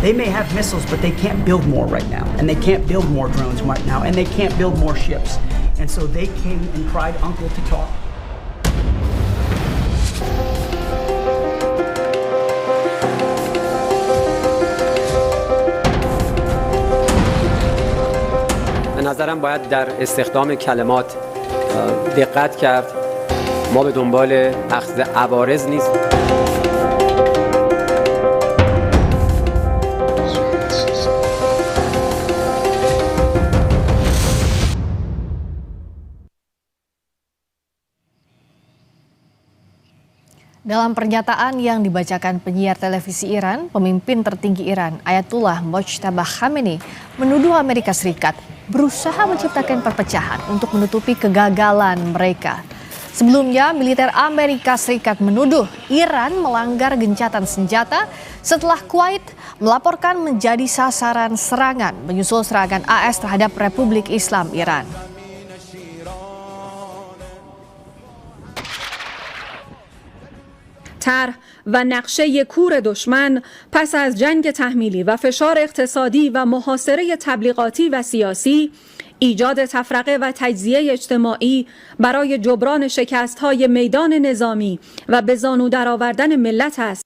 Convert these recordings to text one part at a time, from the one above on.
They may have missiles, but they can't build more right now, and they can't build more drones right now, and they can't build more ships. And so they came and cried uncle to talk. به نظرم باید در استخدام کلمات دقت کرد. ما به دنبال اخذ عوارض نیست. Dalam pernyataan yang dibacakan penyiar televisi Iran, pemimpin tertinggi Iran, Ayatullah Mojtaba Khamenei, menuduh Amerika Serikat berusaha menciptakan perpecahan untuk menutupi kegagalan mereka. Sebelumnya, militer Amerika Serikat menuduh Iran melanggar gencatan senjata setelah Kuwait melaporkan menjadi sasaran serangan menyusul serangan AS terhadap Republik Islam Iran. طرح و نقشه کور دشمن پس از جنگ تحمیلی و فشار اقتصادی و محاصره تبلیغاتی و سیاسی، ایجاد تفرقه و تجزیه اجتماعی برای جبران شکست‌های میدان نظامی و به زانو درآوردن ملت است.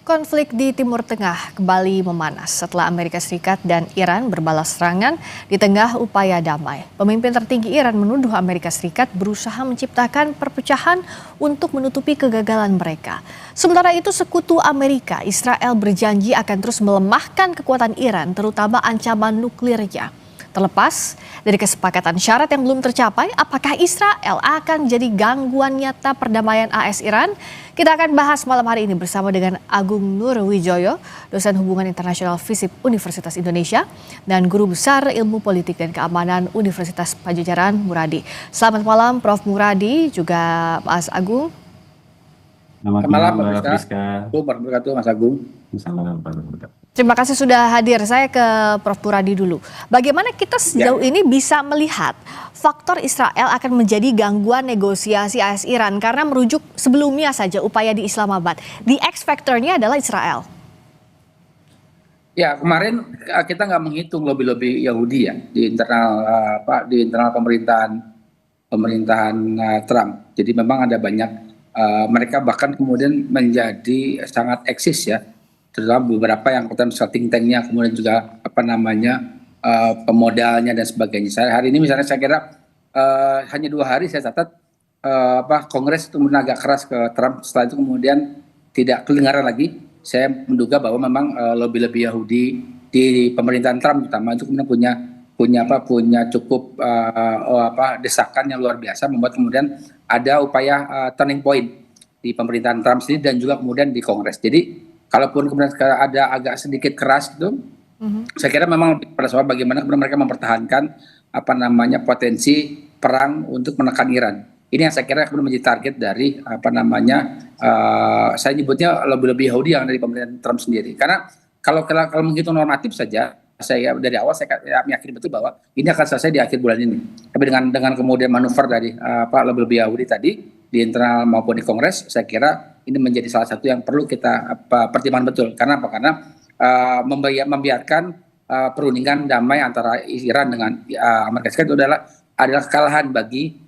Konflik di Timur Tengah kembali memanas setelah Amerika Serikat dan Iran berbalas serangan di tengah upaya damai. Pemimpin tertinggi Iran menuduh Amerika Serikat berusaha menciptakan perpecahan untuk menutupi kegagalan mereka. Sementara itu, sekutu Amerika, Israel berjanji akan terus melemahkan kekuatan Iran, terutama ancaman nuklirnya. Terlepas dari kesepakatan syarat yang belum tercapai, apakah Israel akan jadi gangguan nyata perdamaian AS Iran? Kita akan bahas malam hari ini bersama dengan Agung Nurwijoyo, dosen hubungan internasional FISIP Universitas Indonesia, dan Guru Besar Ilmu Politik dan Keamanan Universitas Padjadjaran Muradi. Selamat malam Prof. Muradi, juga Mas Agung. Selamat malam, Mbak Friska. Mas Agung. Terima kasih sudah hadir. Saya ke Prof. Muradi dulu. Bagaimana kita sejauh ini bisa melihat faktor Israel akan menjadi gangguan negosiasi AS Iran? Karena merujuk sebelumnya saja upaya di Islamabad. The X factor-nya adalah Israel. Ya, kemarin kita nggak menghitung lobby-lobby Yahudi ya di internal pemerintahan Trump. Jadi memang ada banyak mereka bahkan kemudian menjadi sangat eksis ya. Terutama beberapa yang misalnya think tanknya, kemudian juga pemodalnya dan sebagainya. Hari ini misalnya saya kira hanya 2 hari saya catat Kongres itu kemudian agak keras ke Trump. Setelah itu kemudian tidak kedengaran lagi. Saya menduga bahwa memang lobby-lobby Yahudi di pemerintahan Trump terutama itu kemudian punya cukup desakan yang luar biasa, membuat kemudian ada upaya turning point di pemerintahan Trump sendiri dan juga kemudian di Kongres. Jadi kalaupun kemudian ada agak sedikit keras itu, saya kira memang pada soal bagaimana kemudian mereka mempertahankan potensi perang untuk menekan Iran. Ini yang saya kira kemudian menjadi target dari saya nyebutnya lobby-lobby Yahudi yang dari pemerintahan Trump sendiri. Karena kalau menghitung normatif saja, saya dari awal saya meyakini betul bahwa ini akan selesai di akhir bulan ini. Tapi dengan kemudian manuver dari lobby-lobby Yahudi tadi di internal maupun di Kongres, saya kira ini menjadi salah satu yang perlu kita pertimbangkan betul. Karena apa? Karena membiarkan perundingan damai antara Iran dengan Amerika Serikat itu adalah kekalahan bagi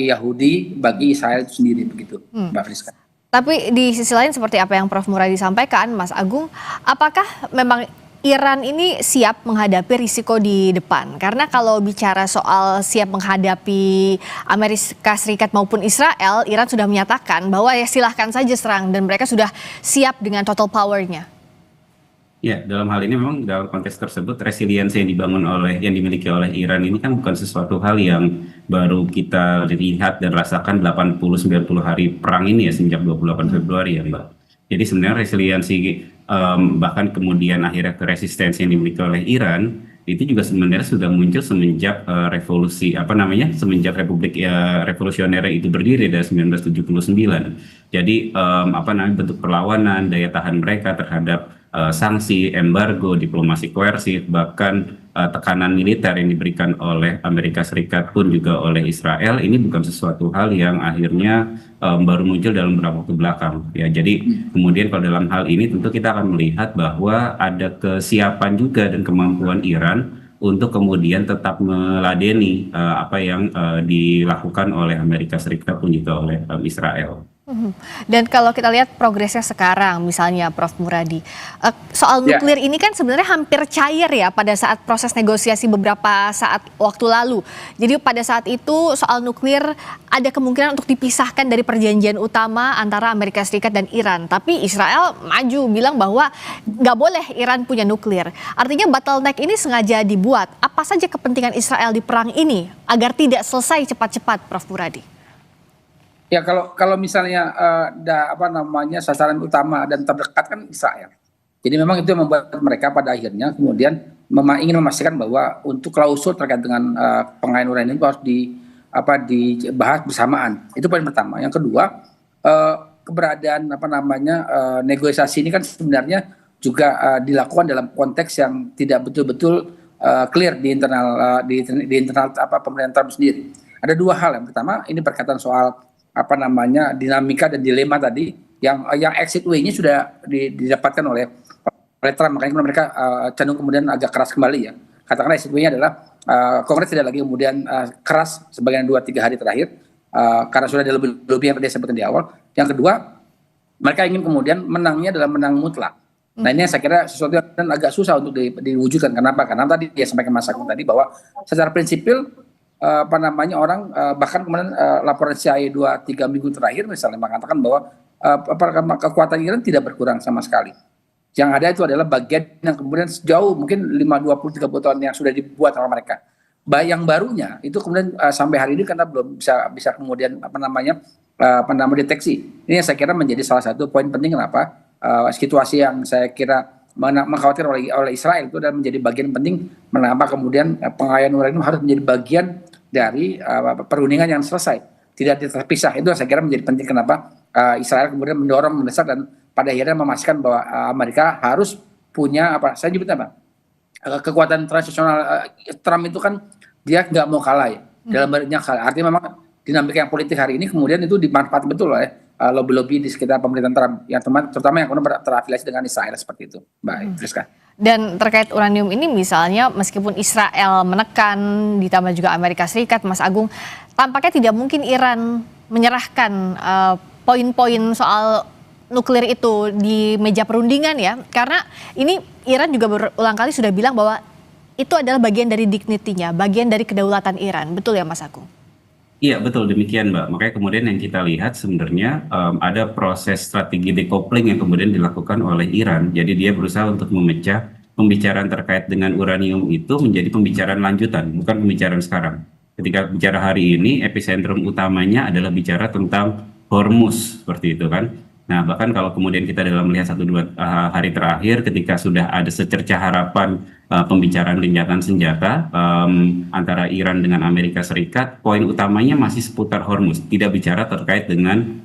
Yahudi, bagi Israel itu sendiri begitu, Mbak Friska. Tapi di sisi lain seperti apa yang Prof. Muradi sampaikan, Mas Agung, apakah memang Iran ini siap menghadapi risiko di depan? Karena kalau bicara soal siap menghadapi Amerika Serikat maupun Israel, Iran sudah menyatakan bahwa ya silahkan saja serang dan mereka sudah siap dengan total powernya. Ya, dalam hal ini memang dalam konteks tersebut resiliensi yang dimiliki oleh Iran ini kan bukan sesuatu hal yang baru kita lihat dan rasakan 80-90 hari perang ini ya sejak 28 Februari ya Mbak. Jadi sebenarnya resiliensi bahkan kemudian akhirnya resistensi yang dimiliki oleh Iran itu juga sebenarnya sudah muncul semenjak semenjak Republik Revolusioner itu berdiri dari 1979. Jadi bentuk perlawanan, daya tahan mereka terhadap sanksi, embargo, diplomasi koersif, bahkan tekanan militer yang diberikan oleh Amerika Serikat pun juga oleh Israel ini bukan sesuatu hal yang akhirnya baru muncul dalam beberapa waktu belakang ya. Jadi kemudian kalau dalam hal ini tentu kita akan melihat bahwa ada kesiapan juga dan kemampuan Iran untuk kemudian tetap meladeni apa yang dilakukan oleh Amerika Serikat pun juga oleh Israel. Dan kalau kita lihat progresnya sekarang, misalnya Prof. Muradi, soal nuklir ini kan sebenarnya hampir cair ya pada saat proses negosiasi beberapa saat waktu lalu. Jadi pada saat itu soal nuklir ada kemungkinan untuk dipisahkan dari perjanjian utama antara Amerika Serikat dan Iran. Tapi Israel maju bilang bahwa nggak boleh Iran punya nuklir. Artinya bottleneck ini sengaja dibuat. Apa saja kepentingan Israel di perang ini agar tidak selesai cepat-cepat, Prof. Muradi? Ya kalau misalnya sasaran utama dan terdekat kan Israel. Jadi memang itu yang membuat mereka pada akhirnya kemudian ingin memastikan bahwa untuk klausul terkait dengan pengaian uranium itu harus dibahas bersamaan. Itu poin pertama. Yang kedua, keberadaan negosiasi ini kan sebenarnya juga dilakukan dalam konteks yang tidak betul-betul clear di internal pemerintahan Trump sendiri. Ada dua hal. Yang pertama ini berkaitan soal dinamika dan dilema tadi yang exit way-nya sudah didapatkan oleh Trump, makanya mereka cenderung kemudian agak keras kembali ya. Katakanlah exit way-nya adalah Kongres tidak lagi kemudian keras sebagian 2-3 hari terakhir karena sudah ada lebih yang tadi saya sebutkan di awal. Yang kedua, mereka ingin kemudian menangnya dalam menang mutlak. Nah ini saya kira sesuatu yang agak susah untuk diwujudkan. Kenapa? Karena tadi dia sampaikan Mas Agung tadi bahwa secara prinsipil orang bahkan kemudian laporan CIA 2-3 minggu terakhir misalnya mengatakan bahwa kekuatan Iran tidak berkurang sama sekali. Yang ada itu adalah bagian yang kemudian sejauh mungkin 5-20-30 tahun yang sudah dibuat sama mereka. Yang barunya itu kemudian sampai hari ini karena belum bisa kemudian deteksi. Ini yang saya kira menjadi salah satu poin penting kenapa situasi yang saya kira mengkhawatirkan oleh Israel itu dan menjadi bagian penting mengapa kemudian pengaian uranium harus menjadi bagian dari perundingan yang selesai, tidak terpisah. Itu saya kira menjadi penting kenapa Israel kemudian mendorong, mendesak dan pada akhirnya memastikan bahwa Amerika harus punya kekuatan transnasional. Trump itu kan dia nggak mau kalah ya, dalam banyak hal. Artinya memang dinamika yang politik hari ini kemudian itu dimanfaatkan betul oleh lobby-lobby di sekitar pemerintahan Trump, yang terutama yang kemudian terafiliasi dengan Israel seperti itu, Mbak Friska. Dan terkait uranium ini misalnya meskipun Israel menekan ditambah juga Amerika Serikat, Mas Agung, tampaknya tidak mungkin Iran menyerahkan poin-poin soal nuklir itu di meja perundingan ya, karena ini Iran juga berulang kali sudah bilang bahwa itu adalah bagian dari dignity-nya, bagian dari kedaulatan Iran, betul ya Mas Agung? Iya betul demikian Mbak, makanya kemudian yang kita lihat sebenarnya ada proses strategi decoupling yang kemudian dilakukan oleh Iran. Jadi dia berusaha untuk memecah pembicaraan terkait dengan uranium itu menjadi pembicaraan lanjutan, bukan pembicaraan sekarang. Ketika bicara hari ini epicentrum utamanya adalah bicara tentang Hormuz seperti itu kan. Nah bahkan kalau kemudian kita dalam melihat 1-2 hari terakhir ketika sudah ada secercah harapan pembicaraan gencatan senjata antara Iran dengan Amerika Serikat, poin utamanya masih seputar Hormuz, tidak bicara terkait dengan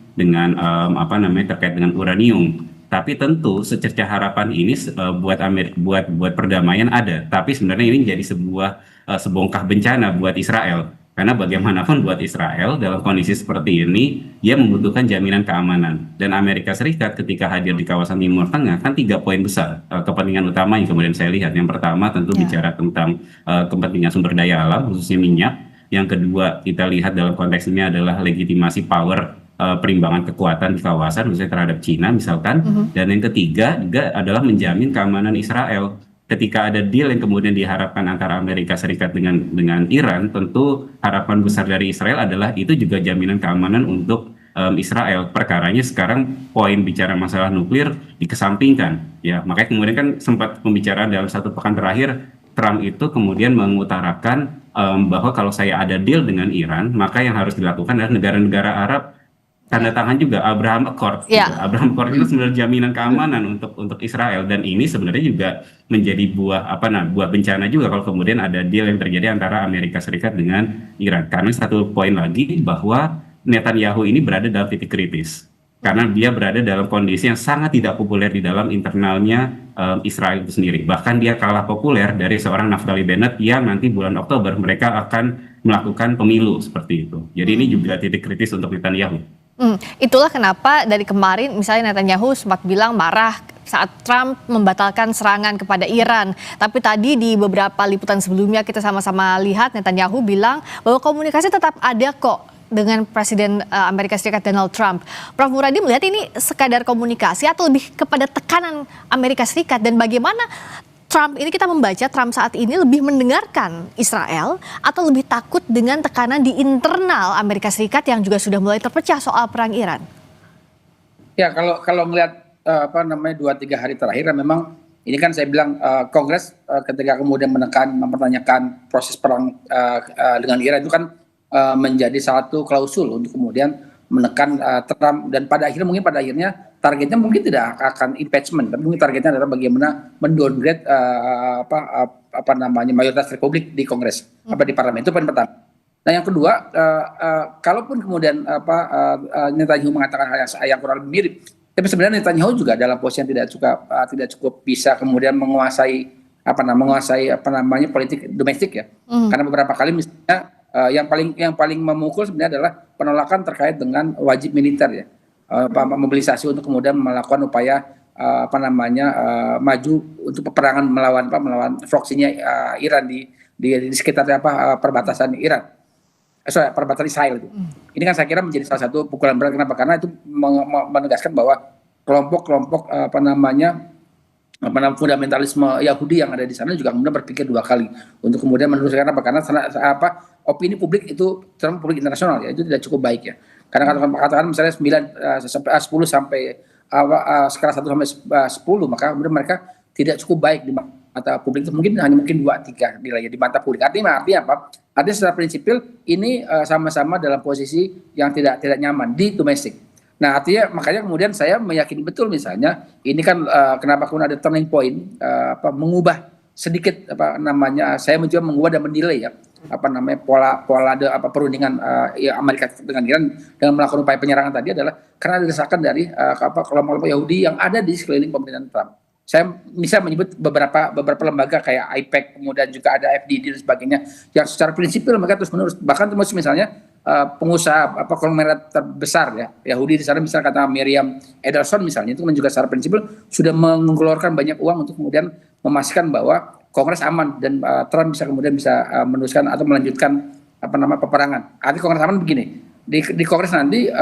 terkait dengan uranium. Tapi tentu secercah harapan ini buat perdamaian ada, tapi sebenarnya ini menjadi sebuah sebongkah bencana buat Israel. Karena bagaimanapun buat Israel dalam kondisi seperti ini, dia membutuhkan jaminan keamanan. Dan Amerika Serikat ketika hadir di kawasan Timur Tengah kan 3 poin besar kepentingan utama yang kemudian saya lihat. Yang pertama tentu bicara tentang kepentingan sumber daya alam, khususnya minyak. Yang kedua kita lihat dalam konteks ini adalah legitimasi power, perimbangan kekuatan di kawasan, khususnya terhadap Cina misalkan. Dan yang ketiga juga adalah menjamin keamanan Israel. Ketika ada deal yang kemudian diharapkan antara Amerika Serikat dengan Iran, tentu harapan besar dari Israel adalah itu juga jaminan keamanan untuk Israel. Perkaranya sekarang poin bicara masalah nuklir dikesampingkan, ya. Makanya kemudian kan sempat pembicaraan dalam 1 pekan terakhir, Trump itu kemudian mengutarakan bahwa kalau saya ada deal dengan Iran, maka yang harus dilakukan adalah negara-negara Arab tanda tangan juga Abraham Accord. Gitu. Abraham Accord itu sebenarnya jaminan keamanan untuk Israel, dan ini sebenarnya juga menjadi buah bencana juga kalau kemudian ada deal yang terjadi antara Amerika Serikat dengan Iran. Karena satu poin lagi bahwa Netanyahu ini berada dalam titik kritis. karena dia berada dalam kondisi yang sangat tidak populer di dalam internalnya Israel itu sendiri. Bahkan dia kalah populer dari seorang Naftali Bennett yang nanti bulan Oktober mereka akan melakukan pemilu seperti itu. Jadi ini juga titik kritis untuk Netanyahu. Itulah kenapa dari kemarin misalnya Netanyahu sempat bilang marah saat Trump membatalkan serangan kepada Iran. Tapi tadi di beberapa liputan sebelumnya kita sama-sama lihat Netanyahu bilang bahwa komunikasi tetap ada kok dengan Presiden Amerika Serikat Donald Trump. Prof. Muradi melihat ini sekadar komunikasi atau lebih kepada tekanan Amerika Serikat, dan bagaimana Trump ini, kita membaca Trump saat ini lebih mendengarkan Israel atau lebih takut dengan tekanan di internal Amerika Serikat yang juga sudah mulai terpecah soal perang Iran? Ya, kalau melihat 2-3 hari terakhir memang ini kan saya bilang Kongres ketika kemudian mempertanyakan proses perang dengan Iran itu kan menjadi satu klausul untuk kemudian menekan Trump, dan pada akhirnya targetnya mungkin tidak akan impeachment, tapi mungkin targetnya adalah bagaimana mendowngrade mayoritas Republik di Kongres di parlemen. Itu poin pertama. Nah yang kedua, kalaupun kemudian Netanyahu mengatakan hal yang kurang lebih mirip, tapi sebenarnya Netanyahu juga dalam posisi yang tidak cukup bisa kemudian menguasai politik domestik ya. Karena beberapa kali misalnya yang paling memukul sebenarnya adalah penolakan terkait dengan wajib militer ya, mobilisasi untuk kemudian melakukan upaya maju untuk peperangan melawan proksinya Iran di sekitar perbatasan Iran, perbatasan Israel itu. Ini kan saya kira menjadi salah satu pukulan berat. Kenapa? Karena itu menegaskan bahwa kelompok fundamentalisme Yahudi yang ada di sana juga kemudian berpikir dua kali untuk kemudian meneruskan karena opini publik itu terutama publik internasional ya itu tidak cukup baik ya. Karena katakan misalnya 10 sampai skala 1 sampai 10, maka kemudian mereka tidak cukup baik di mata publik, itu hanya 2-3 nilainya di mata publik. Artinya apa? Artinya secara prinsipil ini sama-sama dalam posisi yang tidak nyaman di domestik. Nah artinya makanya kemudian saya meyakini betul misalnya ini kan kenapa kemudian ada turning point mengubah sedikit saya mencoba mengubah dan menilai ya pola perundingan Amerika dengan Iran dengan melakukan upaya penyerangan tadi adalah karena ada desakan dari kelompok-kelompok Yahudi yang ada di sekeliling pemerintahan Trump. Saya bisa menyebut beberapa lembaga kayak AIPAC, kemudian juga ada FDD dan sebagainya yang secara prinsipil mereka terus menerus, bahkan termasuk misalnya pengusaha konglomerat terbesar ya Yahudi di sana, misalnya kata Miriam Ederson misalnya, itu kan juga secara prinsipil sudah mengeluarkan banyak uang untuk kemudian memastikan bahwa Kongres aman dan Trump bisa meneruskan atau melanjutkan peperangan. Artinya Kongres aman begini, di Kongres nanti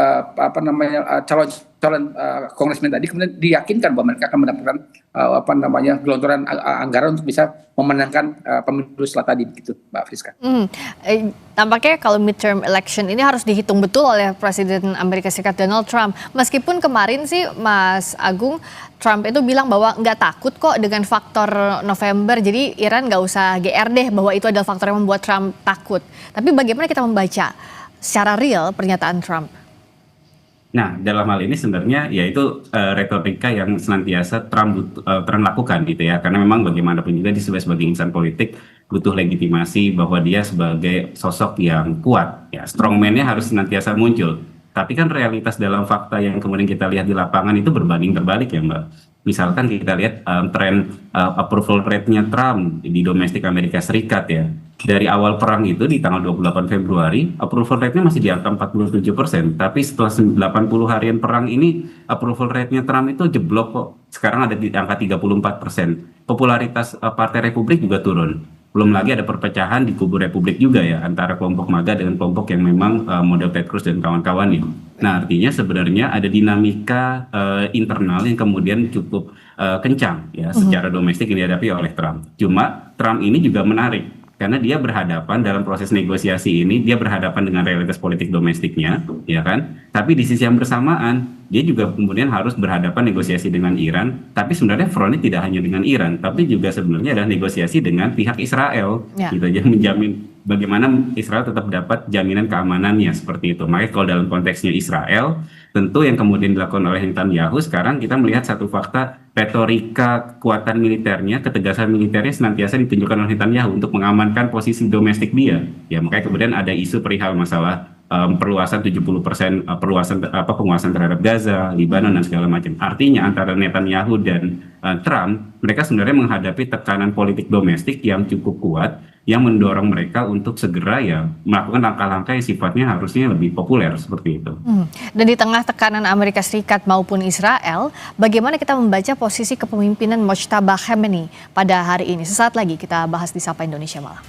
calon kongresmen tadi kemudian diyakinkan bahwa mereka akan mendapatkan gelontoran anggaran untuk bisa memenangkan pemilu setelah tadi, begitu Mbak Friska. Tampaknya kalau midterm election ini harus dihitung betul oleh Presiden Amerika Serikat Donald Trump. Meskipun kemarin sih Mas Agung, Trump itu bilang bahwa nggak takut kok dengan faktor November, jadi Iran nggak usah GR deh bahwa itu adalah faktor yang membuat Trump takut. Tapi bagaimana kita membaca secara real pernyataan Trump? Nah, dalam hal ini sebenarnya yaitu retorika yang senantiasa Trump lakukan gitu ya, karena memang bagaimanapun juga dia sebagai insan politik butuh legitimasi bahwa dia sebagai sosok yang kuat, ya strongman-nya harus senantiasa muncul. Tapi kan realitas dalam fakta yang kemudian kita lihat di lapangan itu berbanding terbalik ya Mbak. Misalkan kita lihat tren approval rate-nya Trump di domestik Amerika Serikat ya. Dari awal perang itu di tanggal 28 Februari, approval rate-nya masih di angka 47%. Tapi setelah 80 harian perang ini, approval rate-nya Trump itu jeblok kok. Sekarang ada di angka 34%. Popularitas Partai Republik juga turun. Belum lagi ada perpecahan di kubu Republik juga ya, antara kelompok MAGA dengan kelompok yang memang model Ted Cruz dan kawan-kawannya. Nah artinya sebenarnya ada dinamika internal yang kemudian cukup kencang ya secara domestik yang dihadapi oleh Trump. Cuma Trump ini juga menarik. Karena dia berhadapan dalam proses negosiasi ini, dia berhadapan dengan realitas politik domestiknya, ya kan? Tapi di sisi yang bersamaan, dia juga kemudian harus berhadapan negosiasi dengan Iran. Tapi sebenarnya frontnya tidak hanya dengan Iran, tapi juga sebenarnya adalah negosiasi dengan pihak Israel. Gitu aja, menjamin bagaimana Israel tetap dapat jaminan keamanannya seperti itu. Makanya kalau dalam konteksnya Israel, tentu yang kemudian dilakukan oleh Netanyahu sekarang kita melihat satu fakta, retorika kekuatan militernya, ketegasan militernya senantiasa ditunjukkan oleh Netanyahu untuk mengamankan posisi domestik dia. Ya makanya kemudian ada isu perihal masalah perluasan 70% perluasan penguasaan terhadap Gaza, Lebanon dan segala macam. Artinya antara Netanyahu dan Trump, mereka sebenarnya menghadapi tekanan politik domestik yang cukup kuat yang mendorong mereka untuk segera ya melakukan langkah-langkah yang sifatnya harusnya lebih populer seperti itu. Dan di tengah tekanan Amerika Serikat maupun Israel, bagaimana kita membaca posisi kepemimpinan Mojtaba Khamenei pada hari ini? Sesaat lagi kita bahas di Sapa Indonesia Malam.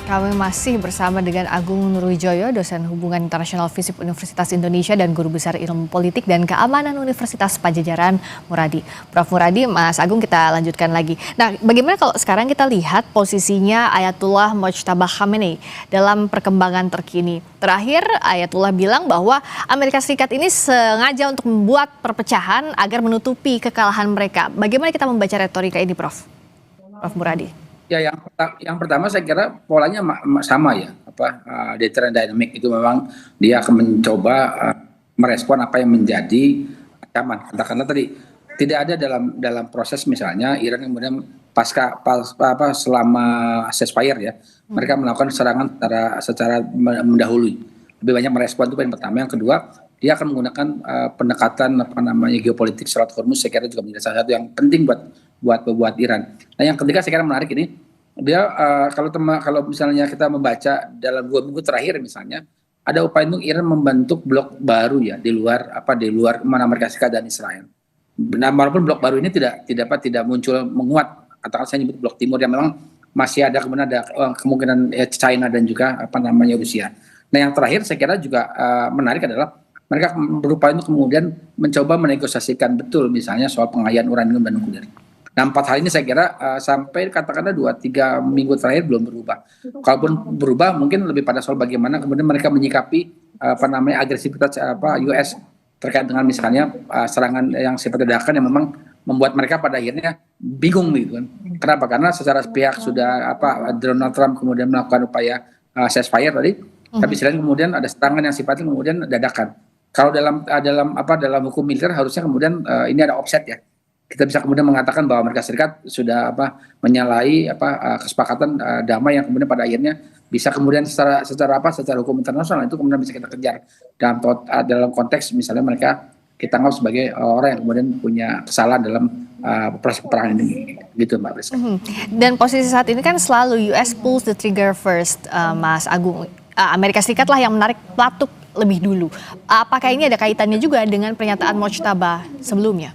Kami masih bersama dengan Agung Nurwijoyo, dosen hubungan internasional FISIP Universitas Indonesia dan guru besar ilmu politik dan keamanan Universitas Padjadjaran Muradi. Prof. Muradi, Mas Agung, kita lanjutkan lagi. Nah, bagaimana kalau sekarang kita lihat posisinya Ayatullah Mojtaba Khamenei dalam perkembangan terkini? Terakhir, Ayatullah bilang bahwa Amerika Serikat ini sengaja untuk membuat perpecahan agar menutupi kekalahan mereka. Bagaimana kita membaca retorika ini, Prof? Prof. Muradi. Ya, yang pertama saya kira polanya sama ya, deterrent dynamic itu memang dia akan mencoba merespon apa yang menjadi ancaman. Katakanlah tadi tidak ada dalam proses misalnya Iran kemudian selama ceasefire ya, mereka melakukan serangan secara mendahului. Lebih banyak merespon itu yang pertama. Yang kedua, dia akan menggunakan pendekatan geopolitik Selat Hormuz, saya kira juga menjadi salah satu yang penting buat Iran. Nah, yang ketiga saya kira menarik ini, dia kalau misalnya kita membaca dalam 2 minggu terakhir misalnya, ada upaya untuk Iran membentuk blok baru ya di luar Amerika Serikat dan Israel. Nah, walaupun blok baru ini tidak muncul menguat, katakan saya nyebut blok timur yang memang masih ada kemungkinan China dan juga Rusia. Nah, yang terakhir saya kira juga menarik adalah mereka berupaya untuk kemudian mencoba menegosiasikan betul misalnya soal pengayaan uranium dan nuklir. Nah, 4 hal ini saya kira sampai katakanlah 2-3 minggu terakhir belum berubah. Kalaupun berubah mungkin lebih pada soal bagaimana kemudian mereka menyikapi agresivitas US terkait dengan misalnya serangan yang sifatnya dadakan yang memang membuat mereka pada akhirnya bingung gitu kan. Kenapa? Karena secara sepihak sudah Donald Trump kemudian melakukan upaya ceasefire tadi, tapi selain kemudian ada serangan yang sifatnya kemudian dadakan. Kalau dalam hukum militer harusnya kemudian ini ada offset ya. Kita bisa kemudian mengatakan bahwa Amerika Serikat sudah menyalahi kesepakatan damai yang kemudian pada akhirnya bisa kemudian secara hukum internasional itu kemudian bisa kita kejar dalam konteks misalnya kita anggap sebagai orang yang kemudian punya kesalahan dalam proses peperangan ini, gitu Mbak Priska. Dan posisi saat ini kan selalu US pulls the trigger first, Mas Agung. Amerika Serikat lah yang menarik pelatuk lebih dulu. Apakah ini ada kaitannya juga dengan pernyataan Mojtaba sebelumnya?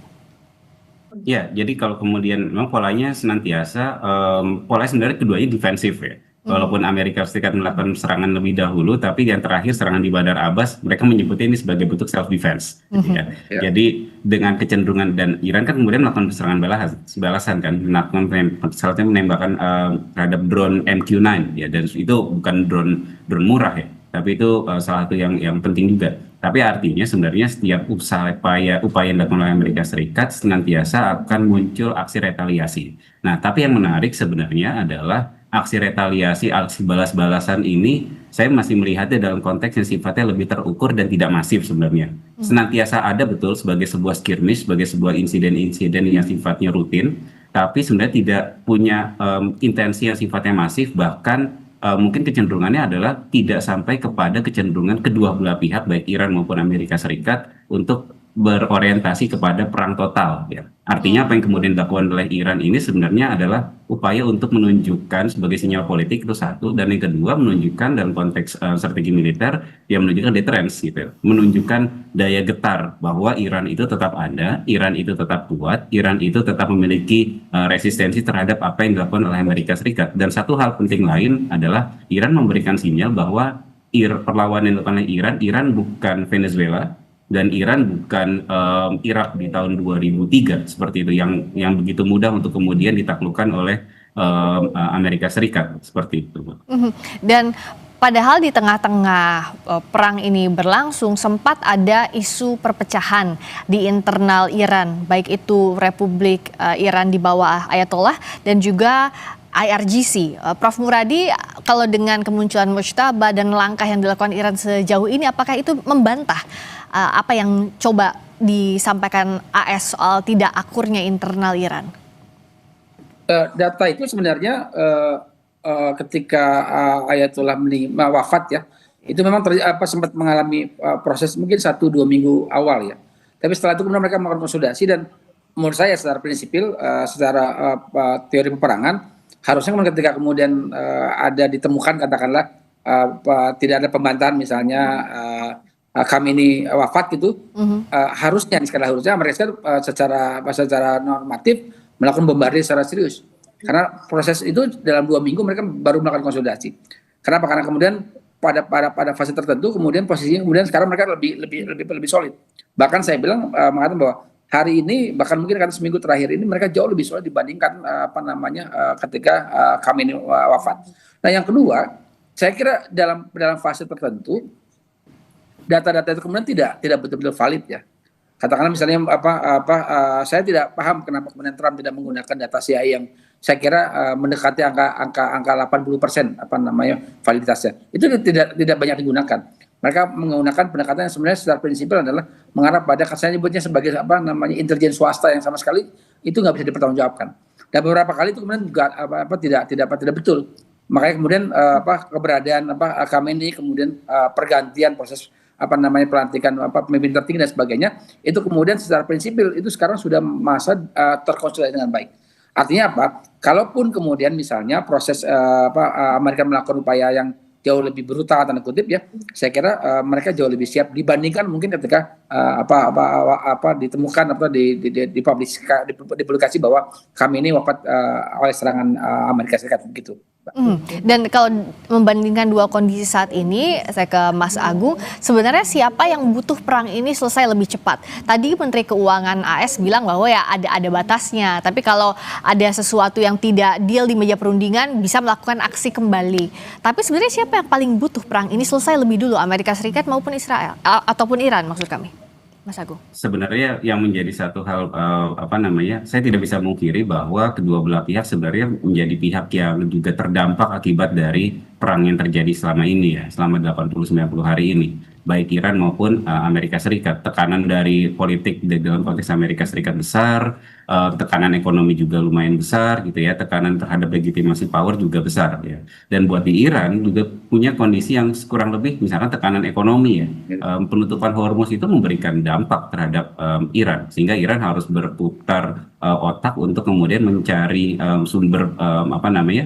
Ya, jadi kalau kemudian memang polanya senantiasa, polanya sebenarnya keduanya defensif ya. Walaupun Amerika Serikat melakukan serangan lebih dahulu, tapi yang terakhir serangan di Bandar Abbas, mereka menyebutnya ini sebagai bentuk self-defense. Ya. Jadi dengan kecenderungan, dan Iran kan kemudian melakukan serangan balasan kan, melakukan menembakkan terhadap drone MQ-9, ya, dan itu bukan drone murah ya. Tapi itu salah satu yang penting juga. Tapi artinya sebenarnya setiap upaya yang dilakukan oleh Amerika Serikat senantiasa akan muncul aksi retaliasi. Nah, tapi yang menarik sebenarnya adalah aksi retaliasi, aksi balas-balasan ini saya masih melihatnya dalam konteks yang sifatnya lebih terukur dan tidak masif sebenarnya. Senantiasa ada betul sebagai sebuah skirmish, sebagai sebuah insiden-insiden yang sifatnya rutin, tapi sebenarnya tidak punya intensi yang sifatnya masif, bahkan mungkin kecenderungannya adalah tidak sampai kepada kecenderungan kedua belah pihak baik Iran maupun Amerika Serikat untuk berorientasi kepada perang total ya. Artinya apa yang kemudian dilakukan oleh Iran ini sebenarnya adalah upaya untuk menunjukkan sebagai sinyal politik, itu satu, dan yang kedua menunjukkan dalam konteks strategi militer yang menunjukkan deterrence gitu, menunjukkan daya getar bahwa Iran itu tetap ada, Iran itu tetap kuat, Iran itu tetap memiliki resistensi terhadap apa yang dilakukan oleh Amerika Serikat. Dan satu hal penting lain adalah Iran memberikan sinyal bahwa perlawanan yang dilakukan oleh Iran bukan Venezuela, dan Iran bukan Irak di tahun 2003 seperti itu yang begitu mudah untuk kemudian ditaklukkan oleh Amerika Serikat seperti itu. Dan padahal di tengah-tengah perang ini berlangsung sempat ada isu perpecahan di internal Iran, baik itu Republik Iran di bawah Ayatollah dan juga IRGC. Prof. Muradi, kalau dengan kemunculan Mojtaba dan langkah yang dilakukan Iran sejauh ini, apakah itu membantah apa yang coba disampaikan AS soal tidak akurnya internal Iran? Data itu sebenarnya ketika Ayatullah wafat ya, itu memang sempat mengalami proses mungkin 1-2 minggu awal ya. Tapi setelah itu kemudian mereka melakukan konsolidasi dan menurut saya secara prinsipil, secara teori peperangan, harusnya ketika kemudian ada ditemukan katakanlah tidak ada pembantahan misalnya kami ini wafat gitu, harusnya mereka secara normatif melakukan bombardir secara serius. Karena proses itu dalam 2 minggu mereka baru melakukan konsolidasi. Kenapa? Karena kemudian pada fase tertentu kemudian posisinya kemudian sekarang mereka lebih solid. Bahkan saya bilang mengatakan bahwa hari ini bahkan mungkin karena seminggu terakhir ini mereka jauh lebih solid dibandingkan ketika kami ini wafat. Nah yang kedua, saya kira dalam fase tertentu data-data itu kemudian tidak betul-betul valid ya. Katakanlah misalnya saya tidak paham kenapa kemudian Trump tidak menggunakan data CIA yang saya kira mendekati angka 80% validitasnya. Itu tidak banyak digunakan. Mereka menggunakan pendekatan yang sebenarnya secara prinsipil adalah mengarah pada saya nyebutnya sebagai intelijen swasta yang sama sekali itu nggak bisa dipertanggungjawabkan. Dan beberapa kali itu kemudian juga tidak betul. Makanya kemudian keberadaan Khamenei kemudian pergantian proses pelantikan pemimpin tertinggi dan sebagainya itu kemudian secara prinsipil itu sekarang sudah masa terkonsolidasi dengan baik. Artinya apa? Kalaupun kemudian misalnya proses Amerika melakukan upaya yang jauh lebih brutal tanda kutip ya, saya kira mereka jauh lebih siap dibandingkan mungkin ketika ditemukan atau dipublikasi bahwa kami ini wafat oleh serangan Amerika Serikat begitu. Dan kalau membandingkan dua kondisi saat ini, saya ke Mas Agung, sebenarnya siapa yang butuh perang ini selesai lebih cepat? Tadi Menteri Keuangan AS bilang bahwa ya ada batasnya, tapi kalau ada sesuatu yang tidak deal di meja perundingan bisa melakukan aksi kembali. Tapi sebenarnya siapa yang paling butuh perang ini selesai lebih dulu, Amerika Serikat maupun Israel ataupun Iran maksud kami? Mas Agung. Sebenarnya yang menjadi satu hal saya tidak bisa mungkiri bahwa kedua belah pihak sebenarnya menjadi pihak yang juga terdampak akibat dari perang yang terjadi selama ini ya, selama 80-90 hari ini. Baik Iran maupun Amerika Serikat. Tekanan dari politik dalam konteks Amerika Serikat besar, tekanan ekonomi juga lumayan besar gitu ya, tekanan terhadap legitimasi power juga besar ya. Dan buat di Iran juga punya kondisi yang kurang lebih misalkan tekanan ekonomi ya. Penutupan Hormuz itu memberikan dampak terhadap Iran sehingga Iran harus berputar otak untuk kemudian mencari sumber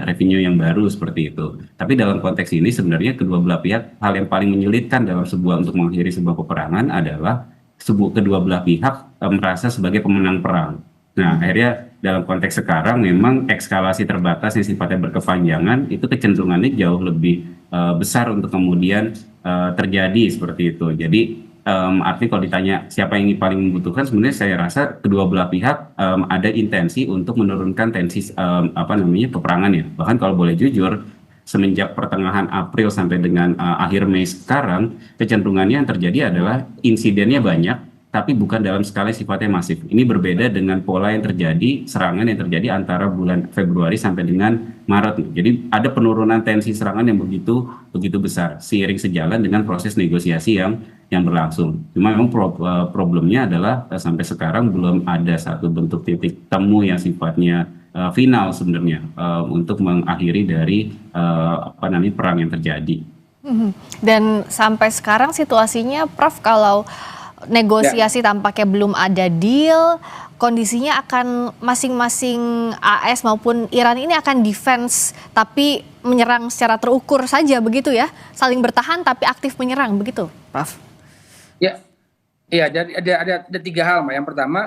revenue yang baru seperti itu. Tapi dalam konteks ini sebenarnya kedua belah pihak hal yang paling menyulitkan dalam untuk mengakhiri sebuah peperangan adalah kedua belah pihak merasa sebagai pemenang perang. Nah, akhirnya dalam konteks sekarang memang ekskalasi terbatas yang sifatnya berkepanjangan itu kecenderungannya jauh lebih besar untuk kemudian terjadi seperti itu. Jadi artinya kalau ditanya siapa yang paling membutuhkan, sebenarnya saya rasa kedua belah pihak ada intensi untuk menurunkan tensi peperangan ya. Bahkan kalau boleh jujur, semenjak pertengahan April sampai dengan akhir Mei sekarang, kecenderungannya yang terjadi adalah insidennya banyak, tapi bukan dalam skala sifatnya masif. Ini berbeda dengan pola yang terjadi, serangan yang terjadi antara bulan Februari sampai dengan Maret. Jadi ada penurunan tensi serangan yang begitu besar, seiring sejalan dengan proses negosiasi yang berlangsung. Cuma memang problemnya adalah sampai sekarang belum ada satu bentuk titik temu yang sifatnya final sebenarnya untuk mengakhiri dari perang yang terjadi. Dan sampai sekarang situasinya, Prof, kalau negosiasi tampaknya belum ada deal, kondisinya akan masing-masing AS maupun Iran ini akan defense tapi menyerang secara terukur saja begitu ya, saling bertahan tapi aktif menyerang begitu, Prof? Ya, ada 3 hal, Mbak. Yang pertama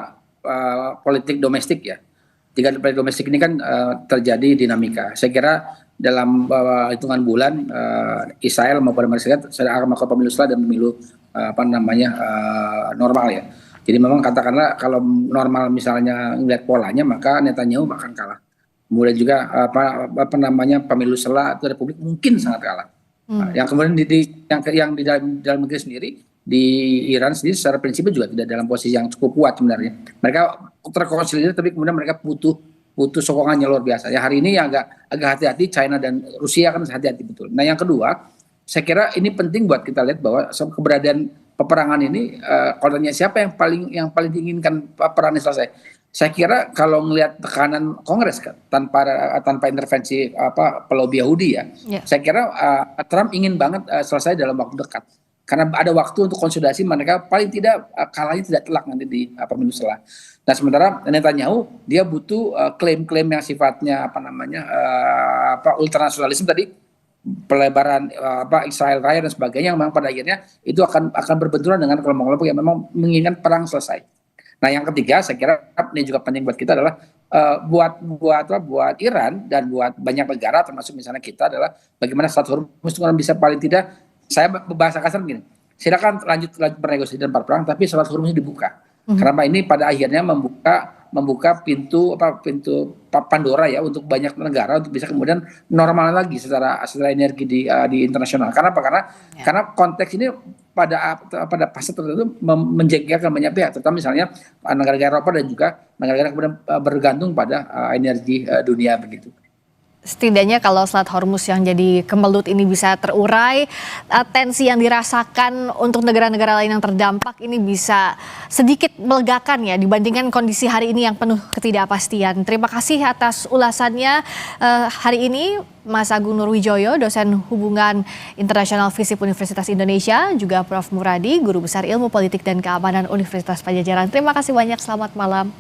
politik domestik ya. Politik domestik ini kan terjadi dinamika. Saya kira dalam hitungan bulan Israel maupun Amerika Serikat sudah akan melakukan pemilu setelah dan pemilu normal ya. Jadi memang katakanlah kalau normal misalnya melihat polanya maka Netanyahu akan kalah. Kemudian juga pemilu setelah itu Republik mungkin sangat kalah. Yang kemudian yang di dalam negeri sendiri, di Iran sendiri secara prinsip juga tidak dalam posisi yang cukup kuat sebenarnya. Mereka terkonsolidasi tapi kemudian mereka butuh sokongannya luar biasa. Ya hari ini agak hati-hati, China dan Rusia kan hati-hati betul. Nah yang kedua, saya kira ini penting buat kita lihat bahwa keberadaan peperangan ini, kalau tanya siapa yang paling diinginkan perang ini selesai, Saya kira kalau ngelihat tekanan Kongres tanpa intervensi pelobi Yahudi ya, saya kira Trump ingin banget selesai dalam waktu dekat. Karena ada waktu untuk konsolidasi mereka, paling tidak kalahnya tidak telak nanti di pemilu setelah. Nah sementara Netanyahu dia butuh klaim-klaim yang sifatnya ultranasionalisme tadi, pelebaran Israel Raya dan sebagainya, yang memang pada akhirnya itu akan berbenturan dengan kelompok-kelompok yang memang menginginkan perang selesai. Nah yang ketiga saya kira ini juga penting buat kita adalah buat Iran dan buat banyak negara termasuk misalnya kita adalah bagaimana status Hormuz itu bisa paling tidak, saya bahasa kasar begini, silakan lanjut bernegosiasi dan perang tapi status Hormuz dibuka. Karena ini pada akhirnya membuka pintu Pandora ya untuk banyak negara untuk bisa kemudian normal lagi secara energi di internasional. Karena apa? Karena konteks ini pada fase tertentu menjengkelkan banyak pihak, terutama misalnya negara-negara Eropa dan juga negara-negara kemudian bergantung pada energi dunia begitu. Setidaknya kalau Selat Hormuz yang jadi kemelut ini bisa terurai, tensi yang dirasakan untuk negara-negara lain yang terdampak ini bisa sedikit melegakan ya dibandingkan kondisi hari ini yang penuh ketidakpastian. Terima kasih atas ulasannya hari ini Mas Agung Nurwijoyo, dosen hubungan internasional FISIP Universitas Indonesia, juga Prof. Muradi, Guru Besar Ilmu Politik dan Keamanan Universitas Padjadjaran. Terima kasih banyak, selamat malam.